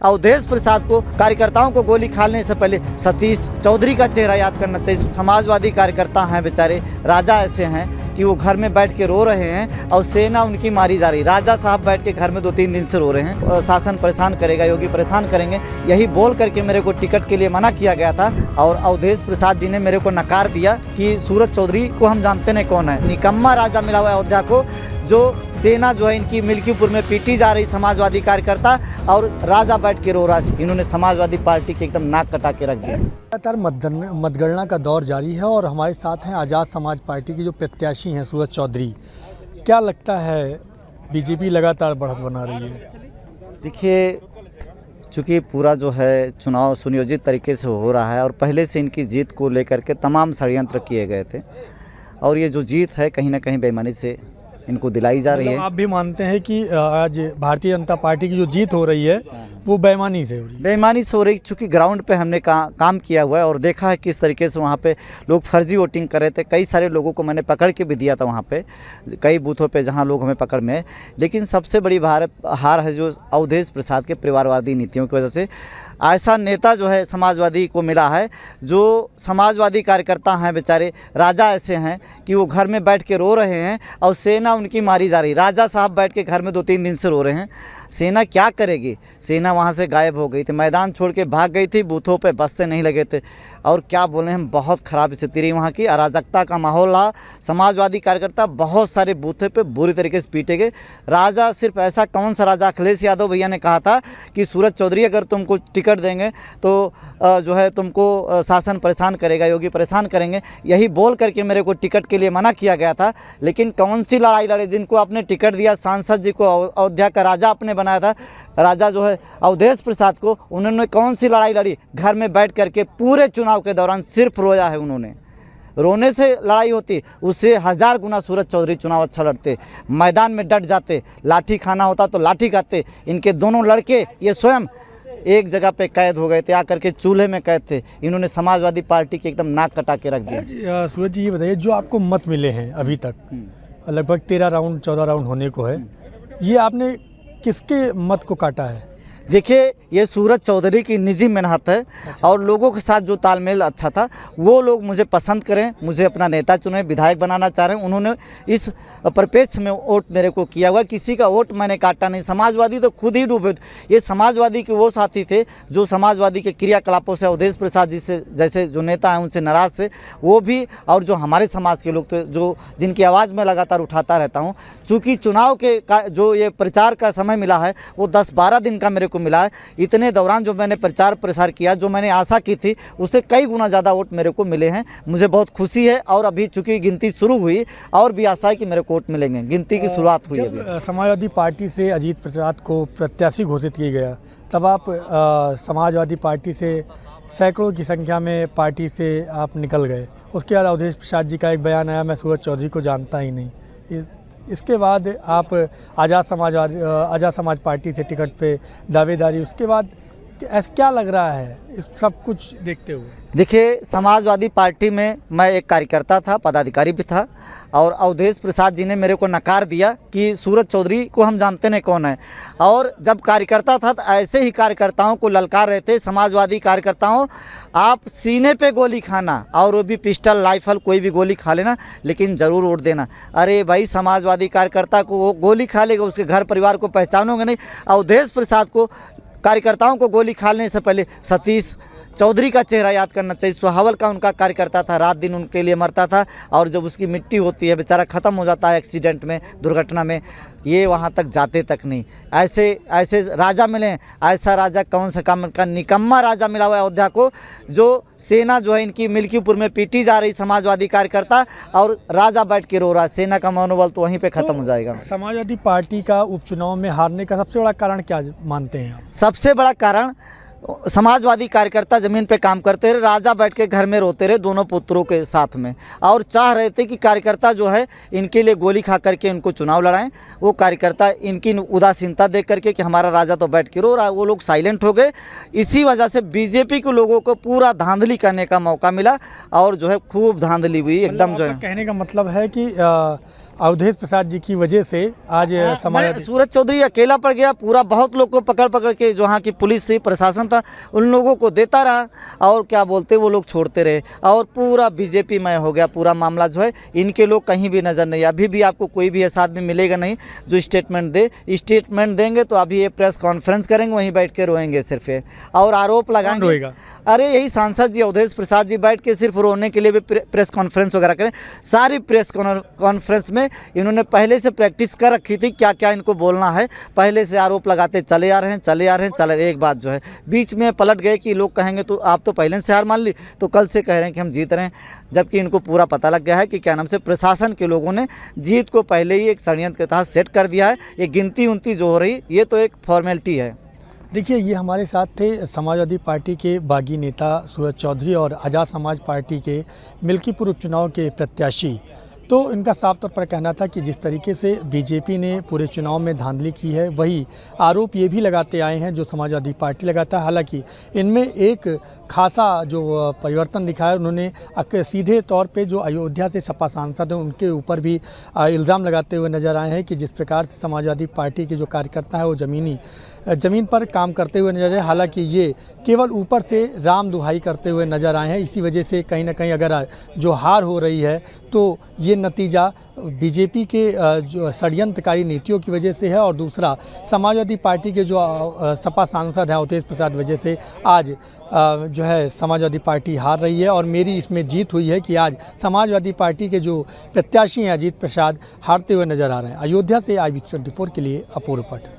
अवधेश प्रसाद को कार्यकर्ताओं को गोली खाने से पहले सतीश चौधरी का चेहरा याद करना चाहिए। समाजवादी कार्यकर्ता हैं बेचारे, राजा ऐसे हैं कि वो घर में बैठ के रो रहे हैं और सेना उनकी मारी जा रही। राजा साहब बैठ के घर में 2-3 दिन से रो रहे हैं। शासन परेशान करेगा, योगी परेशान करेंगे, यही बोल करके मेरे को टिकट के लिए मना किया गया था। और अवधेश प्रसाद जी ने मेरे को नकार दिया कि सूरज चौधरी को हम जानते नहीं कौन है। निकम्मा राजा मिला हुआ है अयोध्या को, जो सेना जो है इनकी मिल्कीपुर में पीटी जा रही समाजवादी कार्यकर्ता, और राजा बैठ के रो रहा। इन्होंने समाजवादी पार्टी के एकदम नाक कटा के रख दिया। लगातार मतगणना का दौर जारी है और हमारे साथ हैं आज़ाद समाज पार्टी के जो प्रत्याशी हैं सूरज चौधरी। क्या लगता है, बीजेपी लगातार बढ़त बना रही है? देखिए, चूँकि पूरा जो है चुनाव सुनियोजित तरीके से हो रहा है और पहले से इनकी जीत को लेकर के तमाम षड्यंत्र किए गए थे, और ये जो जीत है कहीं ना कहीं बेईमानी से इनको दिलाई जा रही है। आप भी मानते हैं कि आज भारतीय जनता पार्टी की जो जीत हो रही है वो बेईमानी से हो रही है? बेईमानी से हो रही, चूँकि ग्राउंड पे हमने काम किया हुआ है और देखा है किस तरीके से वहाँ पे लोग फर्जी वोटिंग कर रहे थे। कई सारे लोगों को मैंने पकड़ के भी दिया था वहाँ पे, कई बूथों पे जहाँ लोग हमें पकड़ में। लेकिन सबसे बड़ी हार है जो अवधेश प्रसाद के परिवारवादी नीतियों की वजह से। ऐसा नेता जो है समाजवादी को मिला है, जो समाजवादी कार्यकर्ता हैं बेचारे, राजा ऐसे हैं कि वो घर में बैठ के रो रहे हैं और सेना उनकी मारी जा रही। राजा साहब बैठ के घर में 2-3 दिन से रो रहे हैं। सेना क्या करेगी? सेना वहाँ से गायब हो गई थी, मैदान छोड़ के भाग गई थी, बूथों पे बस्ते नहीं लगे थे। और क्या बोलें हम, बहुत ख़राब स्थिति रही वहाँ की, अराजकता का माहौल रहा। समाजवादी कार्यकर्ता बहुत सारे बूथों पे बुरी तरीके से पीटे गए। राजा सिर्फ ऐसा कौन सा राजा, अखिलेश यादव भैया ने कहा था कि सूरज चौधरी अगर तुमको टिकट देंगे तो जो है तुमको शासन परेशान करेगा, योगी परेशान करेंगे, यही बोल करके मेरे को टिकट के लिए मना किया गया था। लेकिन कौन सी लड़ाई लड़े? जिनको आपने टिकट दिया, सांसद जी को अयोध्या का राजा आपने बनाया था, राजा जो है अवधेश प्रसाद को, उन्होंने कौन सी लड़ाई लड़ी? घर में बैठ करके पूरे चुनाव के दौरान सिर्फ रोया है उन्होंने। रोने से लड़ाई होती, उससे 1000 गुना सूरज चौधरी चुनाव अच्छा लड़ते, मैदान में डट जाते, लाठी खाना होता तो लाठी खाते। इनके दोनों लड़के ये स्वयं एक जगह पे कैद हो गए थे, आकर के चूल्हे में कैद थे। इन्होंने समाजवादी पार्टी के एकदम नाक कटा के रख दिया। सूरज जी, ये बताइए, जो आपको मत मिले हैं अभी तक, लगभग 13 राउंड 14 राउंड होने को है, ये आपने किसके मत को काटा है? देखिए, ये सूरज चौधरी की निजी मेहनत है। अच्छा। और लोगों के साथ जो तालमेल अच्छा था, वो लोग मुझे पसंद करें, मुझे अपना नेता चुने, विधायक बनाना चाह रहे हैं, उन्होंने इस परिप्रेक्ष्य में वोट मेरे को किया हुआ। किसी का वोट मैंने काटा नहीं। समाजवादी तो खुद ही डूबे थे। ये समाजवादी के वो साथी थे जो समाजवादी के क्रियाकलापों से, अवधेश प्रसाद जी से जैसे जो नेता हैं उनसे नाराज़ थे, वो भी, और जो हमारे समाज के लोग थे, जो जिनकी आवाज़ मैं लगातार उठाता रहता हूँ। चूँकि चुनाव के जो ये प्रचार का समय मिला है वो 10-12 दिन का मेरे को मिला है। इतने दौरान जो मैंने प्रचार प्रसार किया, जो मैंने आशा की थी, उससे कई गुना ज़्यादा वोट मेरे को मिले हैं। मुझे बहुत खुशी है। और अभी चूँकि गिनती शुरू हुई, और भी आशा है कि मेरे को वोट मिलेंगे। गिनती की शुरुआत हुई है। समाजवादी पार्टी से अजीत प्रसाद को प्रत्याशी घोषित किया गया, तब आप समाजवादी पार्टी से सैकड़ों की संख्या में पार्टी से आप निकल गए। उसके बाद अवधेश प्रसाद जी का एक बयान आया, मैं सूरज चौधरी को जानता ही नहीं। इसके बाद आप आज़ाद समाज पार्टी से टिकट पे दावेदारी, उसके बाद ऐसा क्या लग रहा है इस सब कुछ देखते हुए? देखिए, समाजवादी पार्टी में मैं एक कार्यकर्ता था, पदाधिकारी भी था, और अवधेश प्रसाद जी ने मेरे को नकार दिया कि सूरज चौधरी को हम जानते नहीं कौन है। और जब कार्यकर्ता था तो ऐसे ही कार्यकर्ताओं को ललकार रहे थे समाजवादी कार्यकर्ताओं, आप सीने पे गोली खाना, और वो भी पिस्टल राइफल, कोई भी गोली खा लेना, लेकिन ज़रूर वोट देना। अरे भाई, समाजवादी कार्यकर्ता को वो गोली खा लेगा, उसके घर परिवार को पहचानोगे नहीं। अवधेश प्रसाद को, कार्यकर्ताओं को गोली खाने से पहले सतीश चौधरी का चेहरा याद करना चाहिए। सुहावल का उनका कार्यकर्ता था, रात दिन उनके लिए मरता था, और जब उसकी मिट्टी होती है, बेचारा ख़त्म हो जाता है एक्सीडेंट में, दुर्घटना में, ये वहाँ तक जाते तक नहीं। ऐसे राजा मिले, ऐसा राजा कौन सा काम का? निकम्मा राजा मिला हुआ है अयोध्या को, जो सेना जो है इनकी मिल्कीपुर में पीटी जा रही समाजवादी कार्यकर्ता, और राजा बैठ के रो रहा। सेना का मनोबल तो वहीं पे ख़त्म हो जाएगा। समाजवादी पार्टी का उपचुनाव में हारने का सबसे बड़ा कारण क्या मानते हैं? सबसे बड़ा कारण, समाजवादी कार्यकर्ता ज़मीन पे काम करते रहे, राजा बैठ के घर में रोते रहे दोनों पुत्रों के साथ में, और चाह रहे थे कि कार्यकर्ता जो है इनके लिए गोली खा करके इनको चुनाव लड़ाएं। वो कार्यकर्ता इनकी उदासीनता देख करके कि हमारा राजा तो बैठ के रो रहा है, वो लोग साइलेंट हो गए। इसी वजह से बीजेपी के लोगों को पूरा धांधली करने का मौका मिला, और जो है खूब धांधली हुई एकदम। जो है, कहने का मतलब है कि अवधेश प्रसाद जी की वजह से आज समाजवादी सूरज चौधरी अकेला पड़ गया, पूरा बहुत लोग को पकड़ पकड़ के जो वहाँ की पुलिस थी, प्रशासन था, उन लोगों को देता रहा और क्या बोलते वो लोग छोड़ते रहे और पूरा बीजेपी में हो गया पूरा मामला जो है। इनके लोग कहीं भी नज़र नहीं, अभी भी आपको कोई भी ऐसा आदमी मिलेगा नहीं जो स्टेटमेंट दे। स्टेटमेंट देंगे तो अभी ये प्रेस कॉन्फ्रेंस करेंगे, वहीं बैठ के रोएंगे सिर्फ ये और आरोप लगाएंगे। रोएगा? अरे यही सांसद जी अवधेश प्रसाद जी बैठ के सिर्फ रोने के लिए भी प्रेस कॉन्फ्रेंस वगैरह करें। सारी प्रेस कॉन्फ्रेंस में इन्होंने पहले से प्रैक्टिस कर रखी थी, क्या क्या इनको बोलना है, पहले से आरोप लगाते चले आ रहे हैं चले आ रहे हैं चले। एक बात जो है बीच में पलट गए कि लोग कहेंगे तो आप तो पहले से हार मान ली, तो कल से कह रहे हैं कि हम जीत रहे हैं, जबकि इनको पूरा पता लग गया है कि क्या नाम से प्रशासन के लोगों ने जीत को पहले ही एक षड्यंत्र के तहत सेट कर दिया है। ये गिनती उनती जो हो रही ये तो एक फॉर्मेलिटी है। देखिए, ये हमारे साथ थे समाजवादी पार्टी के बागी नेता सूरज चौधरी और आज़ाद समाज पार्टी के मिल्कीपुर उपचुनाव के प्रत्याशी। तो इनका साफ तौर पर कहना था कि जिस तरीके से बीजेपी ने पूरे चुनाव में धांधली की है, वही आरोप ये भी लगाते आए हैं जो समाजवादी पार्टी लगाता है। हालांकि इनमें एक खासा जो परिवर्तन दिखाया, उन्होंने सीधे तौर पे जो अयोध्या से सपा सांसद हैं उनके ऊपर भी इल्ज़ाम लगाते हुए नज़र आए हैं कि जिस प्रकार से समाजवादी पार्टी के जो कार्यकर्ता है वो ज़मीन पर काम करते हुए नजर आए। हालांकि ये केवल ऊपर से राम दुहाई करते हुए नज़र आए हैं। इसी वजह से कहीं ना कहीं अगर जो हार हो रही है तो ये नतीजा बीजेपी के जो षड्यंत्रकारी नीतियों की वजह से है और दूसरा समाजवादी पार्टी के जो सपा सांसद हैं अवधेश प्रसाद वजह से आज जो है समाजवादी पार्टी हार रही है। और मेरी इसमें जीत हुई है कि आज समाजवादी पार्टी के जो प्रत्याशी हैं अजीत प्रसाद हारते हुए नजर आ रहे हैं। अयोध्या से IBC 24 के लिए अपूर्व पाठक।